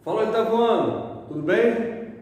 Fala, oitavoano, tudo bem?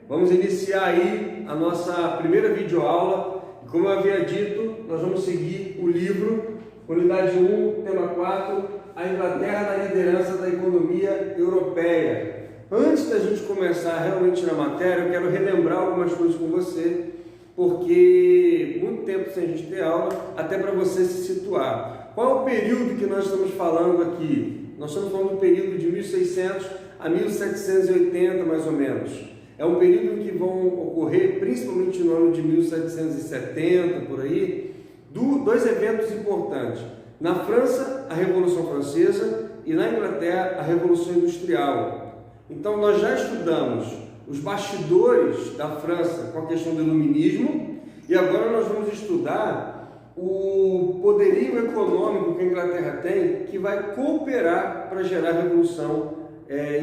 Vamos iniciar aí a nossa primeira videoaula e, como eu havia dito, nós vamos seguir o livro, unidade 1, tema 4, a Inglaterra na liderança da economia europeia. Antes da gente começar realmente na matéria, eu quero relembrar algumas coisas com você, porque muito tempo sem a gente ter aula, até para você se situar. Qual é o período que nós estamos falando aqui? Nós estamos falando do período de 1600 a 1780, mais ou menos. É um período em que vão ocorrer, principalmente no ano de 1770, por aí, dois eventos importantes. Na França, a Revolução Francesa, e na Inglaterra, a Revolução Industrial. Então, nós já estudamos os bastidores da França com a questão do iluminismo, e agora nós vamos estudar o poderio econômico que a Inglaterra tem, que vai cooperar para gerar a Revolução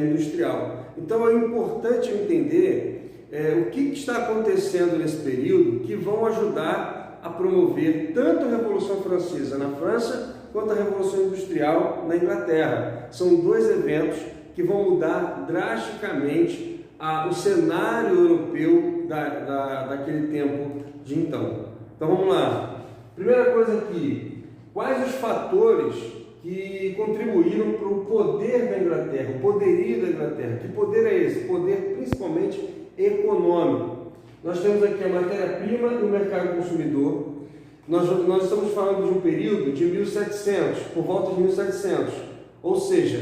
Industrial. Então é importante entender o que está acontecendo nesse período que vão ajudar a promover tanto a Revolução Francesa na França quanto a Revolução Industrial na Inglaterra. São dois eventos que vão mudar drasticamente o cenário europeu daquele tempo de então. Então vamos lá. Primeira coisa aqui, quais os fatores que contribuíram para o poder da Inglaterra, o poderio da Inglaterra? Que poder é esse? Poder principalmente econômico. Nós temos aqui a matéria-prima e o mercado consumidor. Nós estamos falando de um período de 1700, por volta de 1700, ou seja,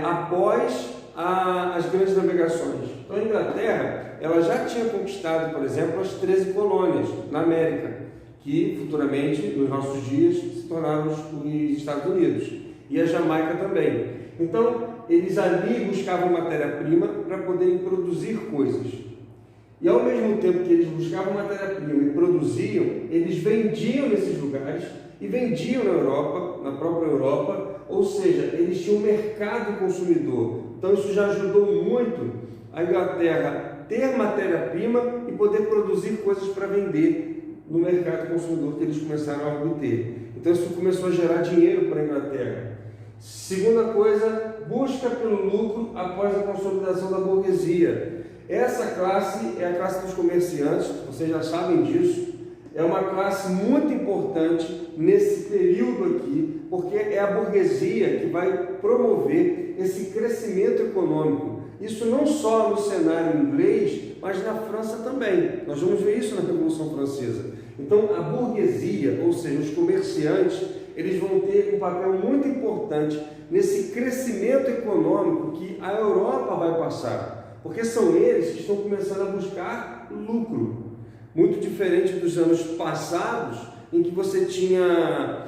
após as grandes navegações. Então a Inglaterra ela já tinha conquistado, por exemplo, as 13 colônias na América, que futuramente, nos nossos dias, se tornaram os Estados Unidos, e a Jamaica também. Então, eles ali buscavam matéria-prima para poderem produzir coisas. E ao mesmo tempo que eles buscavam matéria-prima e produziam, eles vendiam nesses lugares e vendiam na Europa, na própria Europa, ou seja, eles tinham um mercado consumidor. Então, isso já ajudou muito a Inglaterra ter matéria-prima e poder produzir coisas para vender no mercado consumidor que eles começaram a obter. Então isso começou a gerar dinheiro para a Inglaterra. Segunda coisa, busca pelo lucro após a consolidação da burguesia. Essa classe é a classe dos comerciantes, vocês já sabem disso. É uma classe muito importante nesse período aqui, porque é a burguesia que vai promover esse crescimento econômico. Isso não só no cenário inglês, mas na França também. Nós vamos ver isso na Revolução Francesa. Então, a burguesia, ou seja, os comerciantes, eles vão ter um papel muito importante nesse crescimento econômico que a Europa vai passar, porque são eles que estão começando a buscar lucro. Muito diferente dos anos passados, em que você tinha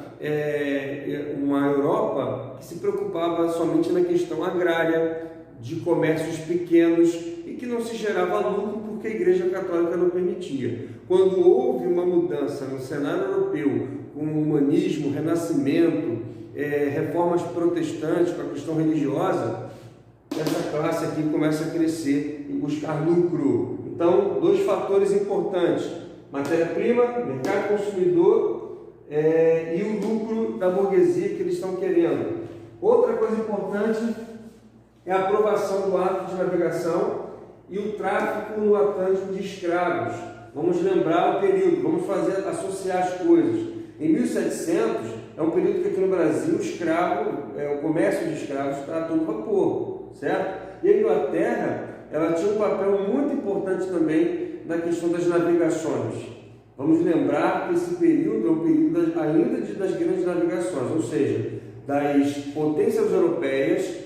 uma Europa que se preocupava somente na questão agrária, de comércios pequenos e que não se gerava lucro porque a Igreja Católica não permitia. Quando houve uma mudança no cenário europeu, com o humanismo, o renascimento, reformas protestantes, com a questão religiosa, essa classe aqui começa a crescer e buscar lucro. Então, dois fatores importantes: matéria-prima, mercado consumidor e o lucro da burguesia que eles estão querendo. Outra coisa importante é a aprovação do ato de navegação e o tráfico no Atlântico de escravos. Vamos lembrar o período, vamos associar as coisas. Em 1700, é um período que aqui no Brasil o comércio de escravos está a todo vapor, certo? E a Inglaterra, ela tinha um papel muito importante também na questão das navegações. Vamos lembrar que esse período é um período ainda das grandes navegações, ou seja, das potências europeias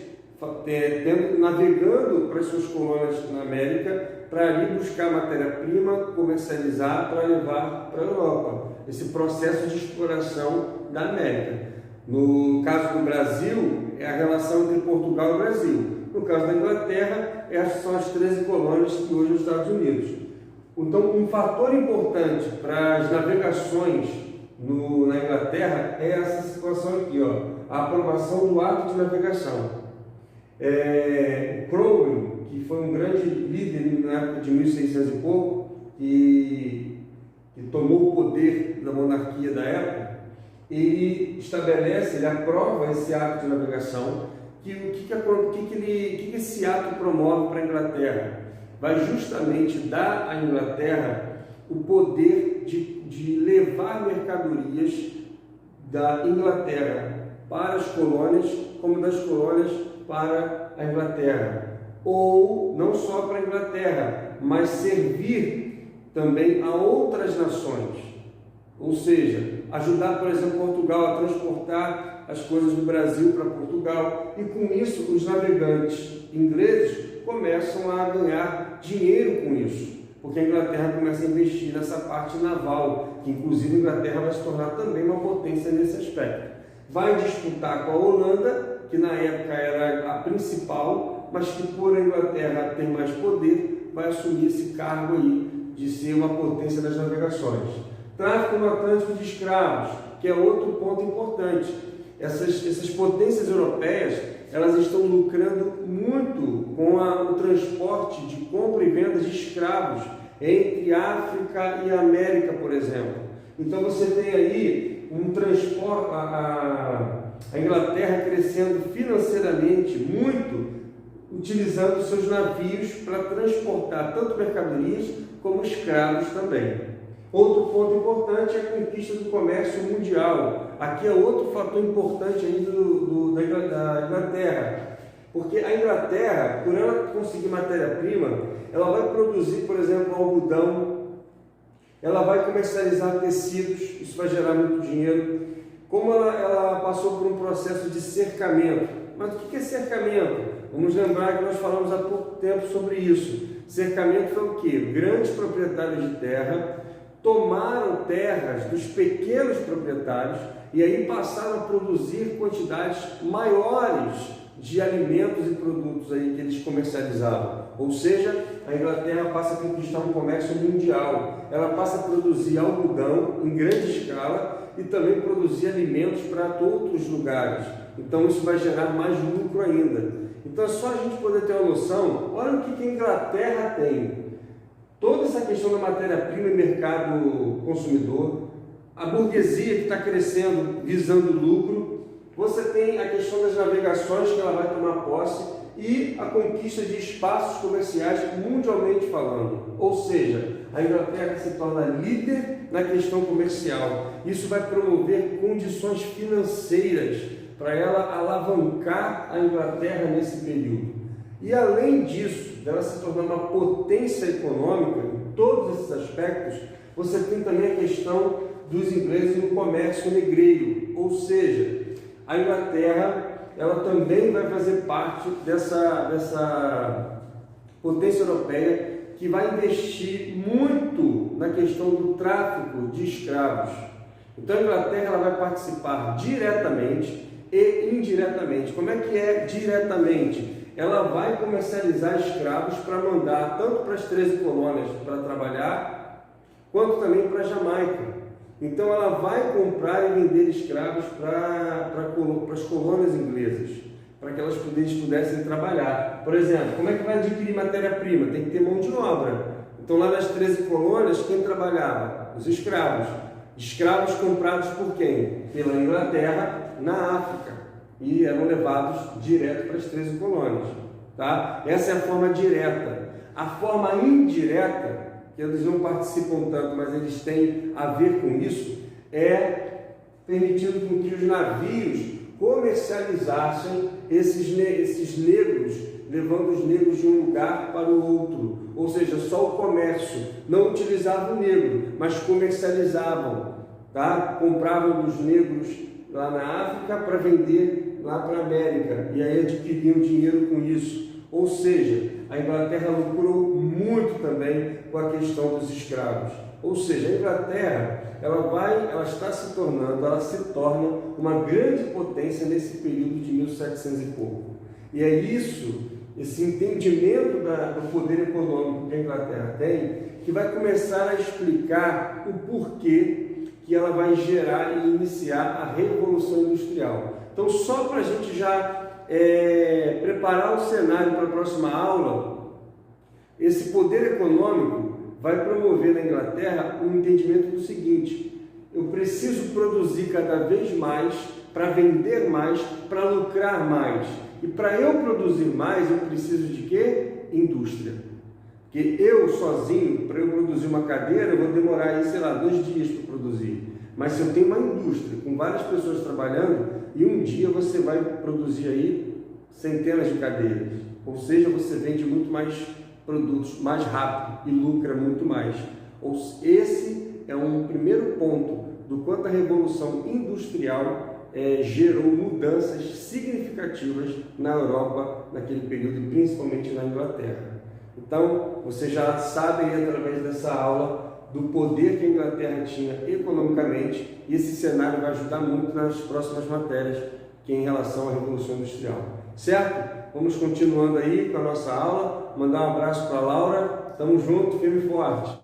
navegando para as suas colônias na América, para ali buscar matéria-prima, comercializar, para levar para a Europa. Esse processo de exploração da América. No caso do Brasil, é a relação entre Portugal e Brasil. No caso da Inglaterra, são as 13 colônias que hoje são os Estados Unidos. Então, um fator importante para as navegações na Inglaterra é essa situação aqui, a aprovação do ato de navegação. Cromwell, que foi um grande líder na época de 1600 e pouco, que tomou o poder da monarquia da época, ele aprova esse ato de navegação, que que esse ato promove para a Inglaterra? Vai justamente dar à Inglaterra o poder de levar mercadorias da Inglaterra para as colônias, como das colônias para a Inglaterra. Ou não só para a Inglaterra, mas servir também a outras nações. Ou seja, ajudar, por exemplo, Portugal a transportar as coisas do Brasil para Portugal, e com isso os navegantes ingleses começam a ganhar dinheiro com isso, porque a Inglaterra começa a investir nessa parte naval, que inclusive a Inglaterra vai se tornar também uma potência nesse aspecto. Vai disputar com a Holanda, que na época era a principal, mas que por a Inglaterra ter mais poder, vai assumir esse cargo aí de ser uma potência das navegações. Tráfico no Atlântico de escravos, que é outro ponto importante. Essas potências europeias, elas estão lucrando muito com o transporte de compra e venda de escravos entre África e América, por exemplo. Então você tem aí um transporte, a Inglaterra crescendo financeiramente muito, utilizando seus navios para transportar tanto mercadorias como escravos também. Outro ponto importante é a conquista do comércio mundial. Aqui é outro fator importante aí da Inglaterra, porque a Inglaterra, por ela conseguir matéria-prima, ela vai produzir, por exemplo, algodão, ela vai comercializar tecidos, isso vai gerar muito dinheiro. Como ela passou por um processo de cercamento. Mas o que é cercamento? Vamos lembrar que nós falamos há pouco tempo sobre isso. Cercamento foi o quê? Grandes proprietários de terra tomaram terras dos pequenos proprietários e aí passaram a produzir quantidades maiores de alimentos e produtos aí que eles comercializavam. Ou seja, a Inglaterra passa a conquistar um comércio mundial. Ela passa a produzir algodão em grande escala e também produzir alimentos para outros lugares. Então isso vai gerar mais lucro ainda. Então é só a gente poder ter uma noção. Olha o que a Inglaterra tem. Toda essa questão da matéria-prima e mercado consumidor, a burguesia que está crescendo visando lucro, você tem a questão das navegações que ela vai tomar posse e a conquista de espaços comerciais mundialmente falando. Ou seja, a Inglaterra se torna líder na questão comercial. Isso vai promover condições financeiras para ela alavancar a Inglaterra nesse período. E além disso, dela se tornar uma potência econômica em todos esses aspectos, você tem também a questão dos ingleses no comércio negreiro, ou seja, a Inglaterra ela também vai fazer parte dessa potência europeia que vai investir muito na questão do tráfico de escravos. Então a Inglaterra ela vai participar diretamente e indiretamente. Como é que é diretamente? Ela vai comercializar escravos para mandar tanto para as 13 colônias para trabalhar, quanto também para a Jamaica. Então ela vai comprar e vender escravos para as colônias inglesas, para que elas pudessem trabalhar. Por exemplo, como é que vai adquirir matéria-prima? Tem que ter mão de obra. Então lá nas 13 colônias, quem trabalhava? Os escravos. Escravos comprados por quem? Pela Inglaterra na África. E eram levados direto para as 13 colônias. Tá? Essa é a forma direta. A forma indireta, que eles não participam tanto, mas eles têm a ver com isso, é permitindo que os navios comercializassem esses negros, levando os negros de um lugar para o outro. Ou seja, só o comércio. Não utilizavam o negro, mas comercializavam. Tá? Compravam dos negros lá na África para vender lá para a América. E aí adquiriam dinheiro com isso. Ou seja, a Inglaterra lucrou muito também com a questão dos escravos. Ou seja, a Inglaterra ela se torna uma grande potência nesse período de 1700 e pouco. E é isso, esse entendimento do poder econômico que a Inglaterra tem, que vai começar a explicar o porquê que ela vai gerar e iniciar a Revolução Industrial. Então, só para a gente já preparar o cenário para a próxima aula, esse poder econômico vai promover na Inglaterra o entendimento do seguinte: eu preciso produzir cada vez mais para vender mais, para lucrar mais. E para eu produzir mais, eu preciso de quê? Indústria. Porque eu sozinho, para eu produzir uma cadeira, eu vou demorar aí, sei lá, 2 dias para produzir. Mas se eu tenho uma indústria com várias pessoas trabalhando, e um dia você vai produzir aí centenas de cadeiras. Ou seja, você vende muito mais produtos mais rápido e lucra muito mais. Esse é um primeiro ponto do quanto a Revolução Industrial gerou mudanças significativas na Europa naquele período, e principalmente na Inglaterra. Então, você já sabe através dessa aula do poder que a Inglaterra tinha economicamente, e esse cenário vai ajudar muito nas próximas matérias, que é em relação à Revolução Industrial. Certo? Vamos continuando aí com a nossa aula. Mandar um abraço para a Laura. Tamo junto, firme e forte.